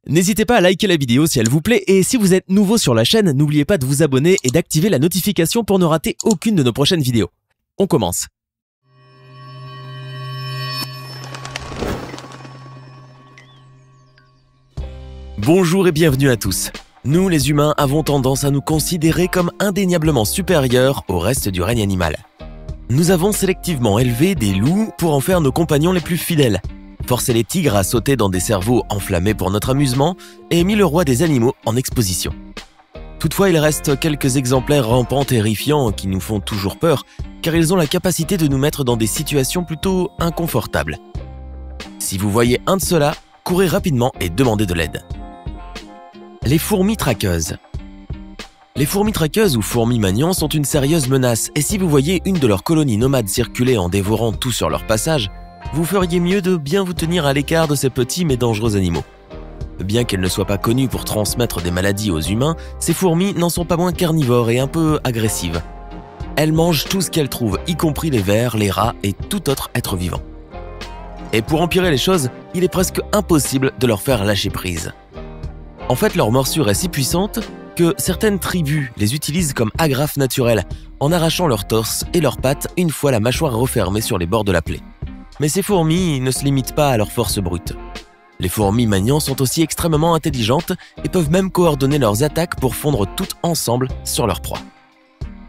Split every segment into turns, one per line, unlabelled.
N'hésitez pas à liker la vidéo si elle vous plaît et si vous êtes nouveau sur la chaîne, n'oubliez pas de vous abonner et d'activer la notification pour ne rater aucune de nos prochaines vidéos. On commence. Bonjour et bienvenue à tous. Nous, les humains, avons tendance à nous considérer comme indéniablement supérieurs au reste du règne animal. Nous avons sélectivement élevé des loups pour en faire nos compagnons les plus fidèles, forcé les tigres à sauter dans des cerveaux enflammés pour notre amusement et mis le roi des animaux en exposition. Toutefois, il reste quelques exemplaires rampants terrifiants qui nous font toujours peur car ils ont la capacité de nous mettre dans des situations plutôt inconfortables. Si vous voyez un de ceux-là, courez rapidement et demandez de l'aide. Les fourmis traqueuses. Les fourmis traqueuses ou fourmis magnans sont une sérieuse menace et si vous voyez une de leurs colonies nomades circuler en dévorant tout sur leur passage, vous feriez mieux de bien vous tenir à l'écart de ces petits mais dangereux animaux. Bien qu'elles ne soient pas connues pour transmettre des maladies aux humains, ces fourmis n'en sont pas moins carnivores et un peu agressives. Elles mangent tout ce qu'elles trouvent, y compris les vers, les rats et tout autre être vivant. Et pour empirer les choses, il est presque impossible de leur faire lâcher prise. En fait, leur morsure est si puissante que certaines tribus les utilisent comme agrafe naturelle, en arrachant leur torse et leurs pattes une fois la mâchoire refermée sur les bords de la plaie. Mais ces fourmis ne se limitent pas à leur force brute. Les fourmis magnans sont aussi extrêmement intelligentes et peuvent même coordonner leurs attaques pour fondre toutes ensemble sur leur proie.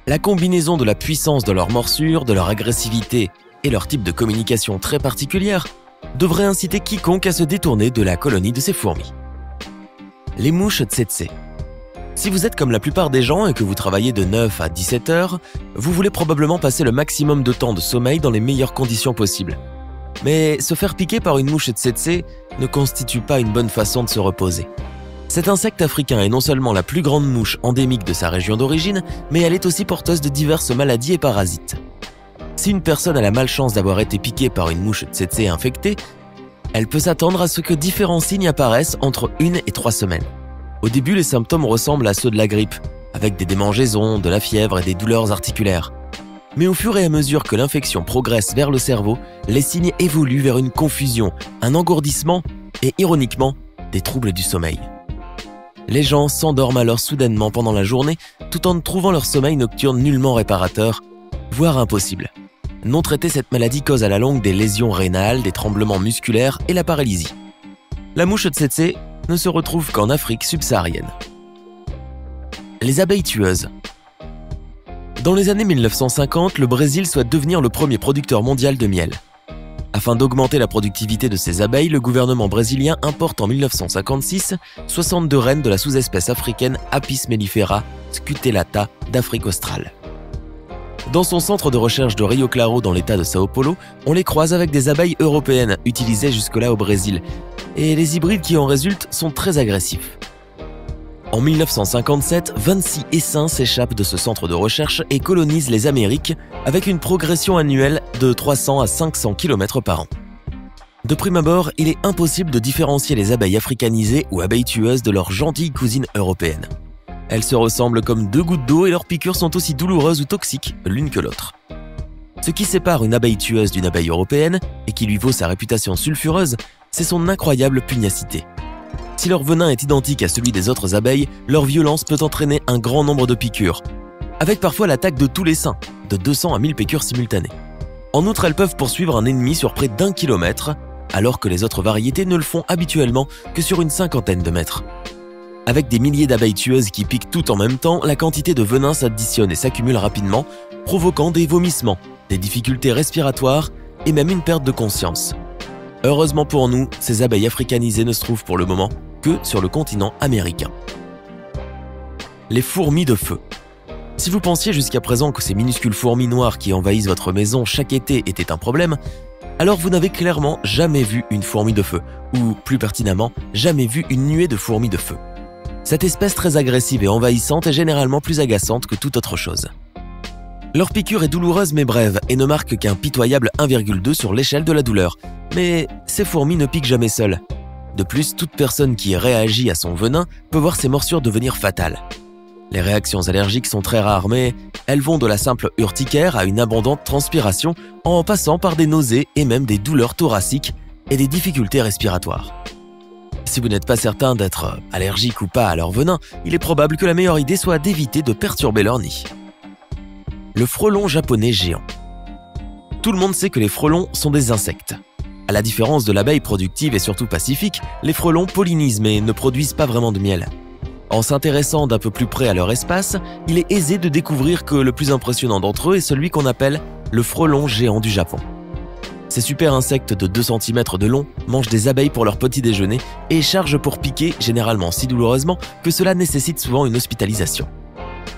La combinaison de la puissance de leur morsure, de leur agressivité et leur type de communication très particulière devrait inciter quiconque à se détourner de la colonie de ces fourmis. Les mouches tsetse. Si vous êtes comme la plupart des gens et que vous travaillez de 9 à 17 heures, vous voulez probablement passer le maximum de temps de sommeil dans les meilleures conditions possibles. Mais se faire piquer par une mouche tsetse ne constitue pas une bonne façon de se reposer. Cet insecte africain est non seulement la plus grande mouche endémique de sa région d'origine, mais elle est aussi porteuse de diverses maladies et parasites. Si une personne a la malchance d'avoir été piquée par une mouche tsetse infectée, elle peut s'attendre à ce que différents signes apparaissent entre 1 et 3 semaines. Au début, les symptômes ressemblent à ceux de la grippe, avec des démangeaisons, de la fièvre et des douleurs articulaires. Mais au fur et à mesure que l'infection progresse vers le cerveau, les signes évoluent vers une confusion, un engourdissement et, ironiquement, des troubles du sommeil. Les gens s'endorment alors soudainement pendant la journée, tout en trouvant leur sommeil nocturne nullement réparateur, voire impossible. Non traitée, cette maladie cause à la longue des lésions rénales, des tremblements musculaires et la paralysie. La mouche tsetse ne se retrouve qu'en Afrique subsaharienne. Les abeilles tueuses. Dans les années 1950, le Brésil souhaite devenir le premier producteur mondial de miel. Afin d'augmenter la productivité de ces abeilles, le gouvernement brésilien importe en 1956 62 reines de la sous-espèce africaine Apis mellifera scutellata d'Afrique australe. Dans son centre de recherche de Rio Claro dans l'état de Sao Paulo, on les croise avec des abeilles européennes utilisées jusque-là au Brésil, et les hybrides qui en résultent sont très agressifs. En 1957, 26 essaims s'échappent de ce centre de recherche et colonisent les Amériques avec une progression annuelle de 300 à 500 km par an. De prime abord, il est impossible de différencier les abeilles africanisées ou abeilles tueuses de leurs gentilles cousines européennes. Elles se ressemblent comme deux gouttes d'eau et leurs piqûres sont aussi douloureuses ou toxiques l'une que l'autre. Ce qui sépare une abeille tueuse d'une abeille européenne, et qui lui vaut sa réputation sulfureuse, c'est son incroyable pugnacité. Si leur venin est identique à celui des autres abeilles, leur violence peut entraîner un grand nombre de piqûres, avec parfois l'attaque de tous les seins, de 200 à 1000 piqûres simultanées. En outre, elles peuvent poursuivre un ennemi sur près d'1 kilomètre, alors que les autres variétés ne le font habituellement que sur une cinquantaine de mètres. Avec des milliers d'abeilles tueuses qui piquent tout en même temps, la quantité de venin s'additionne et s'accumule rapidement, provoquant des vomissements, des difficultés respiratoires et même une perte de conscience. Heureusement pour nous, ces abeilles africanisées ne se trouvent pour le moment que sur le continent américain. Les fourmis de feu. Si vous pensiez jusqu'à présent que ces minuscules fourmis noires qui envahissent votre maison chaque été étaient un problème, alors vous n'avez clairement jamais vu une fourmi de feu, ou plus pertinemment, jamais vu une nuée de fourmis de feu. Cette espèce très agressive et envahissante est généralement plus agaçante que toute autre chose. Leur piqûre est douloureuse mais brève et ne marque qu'un pitoyable 1,2 sur l'échelle de la douleur. Mais ces fourmis ne piquent jamais seules. De plus, toute personne qui réagit à son venin peut voir ses morsures devenir fatales. Les réactions allergiques sont très rares, mais elles vont de la simple urticaire à une abondante transpiration en passant par des nausées et même des douleurs thoraciques et des difficultés respiratoires. Si vous n'êtes pas certain d'être allergique ou pas à leur venin, il est probable que la meilleure idée soit d'éviter de perturber leur nid. Le frelon japonais géant. Tout le monde sait que les frelons sont des insectes. À la différence de l'abeille productive et surtout pacifique, les frelons pollinisent mais ne produisent pas vraiment de miel. En s'intéressant d'un peu plus près à leur espace, il est aisé de découvrir que le plus impressionnant d'entre eux est celui qu'on appelle le frelon géant du Japon. Ces super insectes de 2 cm de long mangent des abeilles pour leur petit déjeuner et chargent pour piquer, généralement si douloureusement que cela nécessite souvent une hospitalisation.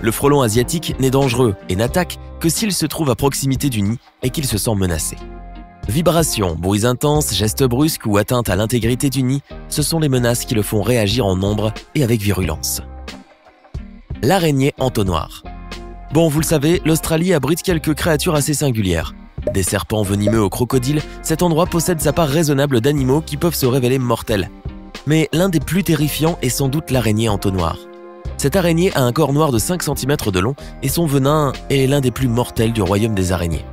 Le frelon asiatique n'est dangereux et n'attaque que s'il se trouve à proximité du nid et qu'il se sent menacé. Vibrations, bruits intenses, gestes brusques ou atteintes à l'intégrité du nid, ce sont les menaces qui le font réagir en nombre et avec virulence. L'araignée entonnoir. Bon, vous le savez, l'Australie abrite quelques créatures assez singulières. Des serpents venimeux aux crocodiles, cet endroit possède sa part raisonnable d'animaux qui peuvent se révéler mortels. Mais l'un des plus terrifiants est sans doute l'araignée entonnoir. Cette araignée a un corps noir de 5 cm de long et son venin est l'un des plus mortels du royaume des araignées.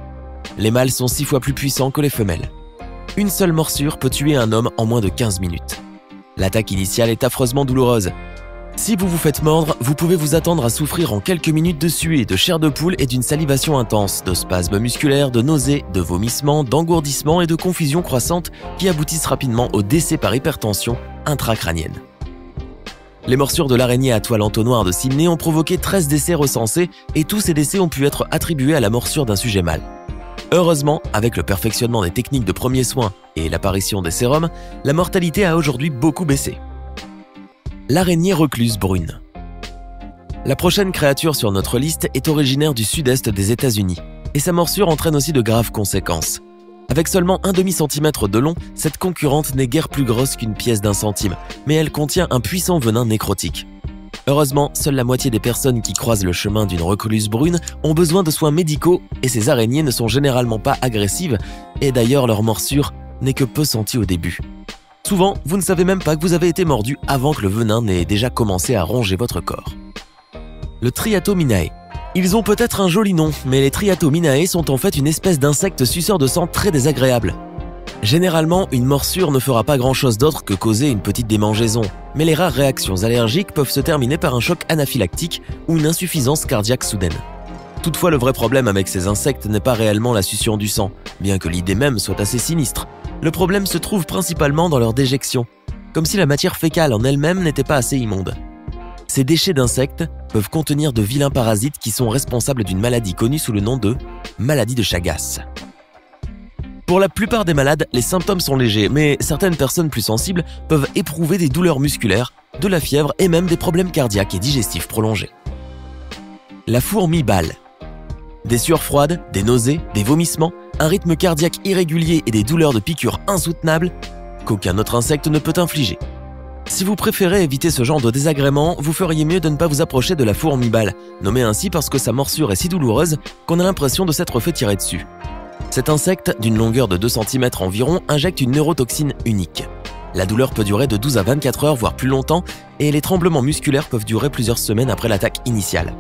Les mâles sont 6 fois plus puissants que les femelles. Une seule morsure peut tuer un homme en moins de 15 minutes. L'attaque initiale est affreusement douloureuse. Si vous vous faites mordre, vous pouvez vous attendre à souffrir en quelques minutes de suée, de chair de poule et d'une salivation intense, de spasmes musculaires, de nausées, de vomissements, d'engourdissements et de confusions croissantes qui aboutissent rapidement au décès par hypertension intracrânienne. Les morsures de l'araignée à toile entonnoir de Sydney ont provoqué 13 décès recensés et tous ces décès ont pu être attribués à la morsure d'un sujet mâle. Heureusement, avec le perfectionnement des techniques de premiers soins et l'apparition des sérums, la mortalité a aujourd'hui beaucoup baissé. L'araignée recluse brune. La prochaine créature sur notre liste est originaire du sud-est des États-Unis et sa morsure entraîne aussi de graves conséquences. Avec seulement 1/2 centimètre de long, cette concurrente n'est guère plus grosse qu'une pièce d'1 centime, mais elle contient un puissant venin nécrotique. Heureusement, seule la moitié des personnes qui croisent le chemin d'une recluse brune ont besoin de soins médicaux et ces araignées ne sont généralement pas agressives et d'ailleurs leur morsure n'est que peu sentie au début. Souvent, vous ne savez même pas que vous avez été mordu avant que le venin n'ait déjà commencé à ronger votre corps. Le Triatominae. Ils ont peut-être un joli nom, mais les Triatominae sont en fait une espèce d'insecte suceur de sang très désagréable. Généralement, une morsure ne fera pas grand-chose d'autre que causer une petite démangeaison, mais les rares réactions allergiques peuvent se terminer par un choc anaphylactique ou une insuffisance cardiaque soudaine. Toutefois, le vrai problème avec ces insectes n'est pas réellement la succion du sang, bien que l'idée même soit assez sinistre. Le problème se trouve principalement dans leur déjection, comme si la matière fécale en elle-même n'était pas assez immonde. Ces déchets d'insectes peuvent contenir de vilains parasites qui sont responsables d'une maladie connue sous le nom de maladie de Chagas. Pour la plupart des malades, les symptômes sont légers, mais certaines personnes plus sensibles peuvent éprouver des douleurs musculaires, de la fièvre et même des problèmes cardiaques et digestifs prolongés. La fourmi balle. Des sueurs froides, des nausées, des vomissements, un rythme cardiaque irrégulier et des douleurs de piqûres insoutenables qu'aucun autre insecte ne peut infliger. Si vous préférez éviter ce genre de désagrément, vous feriez mieux de ne pas vous approcher de la fourmi balle, nommée ainsi parce que sa morsure est si douloureuse qu'on a l'impression de s'être fait tirer dessus. Cet insecte, d'une longueur de 2 cm environ, injecte une neurotoxine unique. La douleur peut durer de 12 à 24 heures, voire plus longtemps, et les tremblements musculaires peuvent durer plusieurs semaines après l'attaque initiale.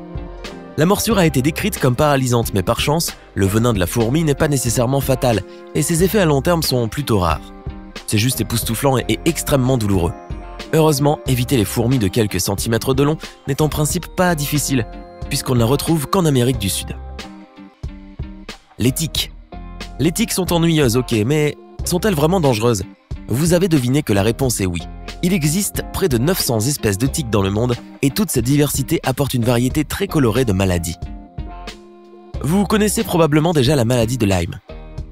La morsure a été décrite comme paralysante, mais par chance, le venin de la fourmi n'est pas nécessairement fatal, et ses effets à long terme sont plutôt rares. C'est juste époustouflant et extrêmement douloureux. Heureusement, éviter les fourmis de quelques centimètres de long n'est en principe pas difficile, puisqu'on ne la retrouve qu'en Amérique du Sud. Les tiques. Les tiques sont ennuyeuses, ok, mais sont-elles vraiment dangereuses? Vous avez deviné que la réponse est oui. Il existe près de 900 espèces de tiques dans le monde et toute cette diversité apporte une variété très colorée de maladies. Vous connaissez probablement déjà la maladie de Lyme.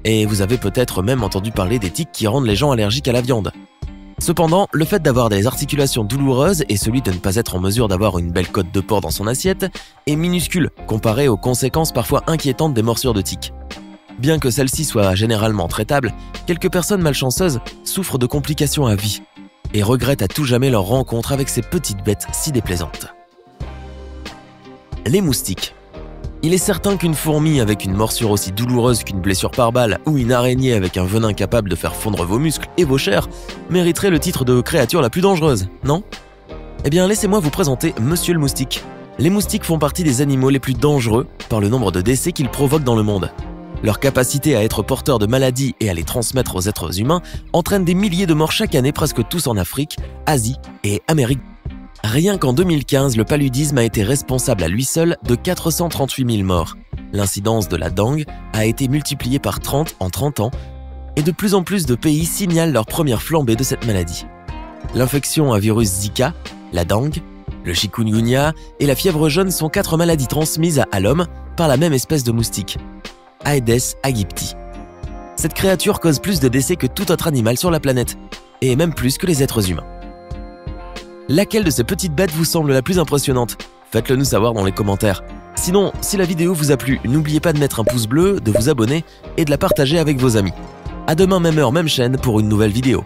Et vous avez peut-être même entendu parler des tiques qui rendent les gens allergiques à la viande. Cependant, le fait d'avoir des articulations douloureuses et celui de ne pas être en mesure d'avoir une belle côte de porc dans son assiette est minuscule comparé aux conséquences parfois inquiétantes des morsures de tiques. Bien que celles-ci soient généralement traitables, quelques personnes malchanceuses souffrent de complications à vie et regrettent à tout jamais leur rencontre avec ces petites bêtes si déplaisantes. Les moustiques. Il est certain qu'une fourmi avec une morsure aussi douloureuse qu'une blessure par balle ou une araignée avec un venin capable de faire fondre vos muscles et vos chairs mériterait le titre de créature la plus dangereuse, non? Eh bien, laissez-moi vous présenter Monsieur le moustique. Les moustiques font partie des animaux les plus dangereux par le nombre de décès qu'ils provoquent dans le monde. Leur capacité à être porteurs de maladies et à les transmettre aux êtres humains entraîne des milliers de morts chaque année, presque tous en Afrique, Asie et Amérique. Rien qu'en 2015, le paludisme a été responsable à lui seul de 438 000 morts. L'incidence de la dengue a été multipliée par 30 en 30 ans et de plus en plus de pays signalent leur première flambée de cette maladie. L'infection à virus Zika, la dengue, le chikungunya et la fièvre jaune sont 4 maladies transmises à l'homme par la même espèce de moustique, Aedes aegypti. Cette créature cause plus de décès que tout autre animal sur la planète, et même plus que les êtres humains. Laquelle de ces petites bêtes vous semble la plus impressionnante? Faites-le nous savoir dans les commentaires. Sinon, si la vidéo vous a plu, n'oubliez pas de mettre un pouce bleu, de vous abonner et de la partager avec vos amis. À demain même heure, même chaîne pour une nouvelle vidéo.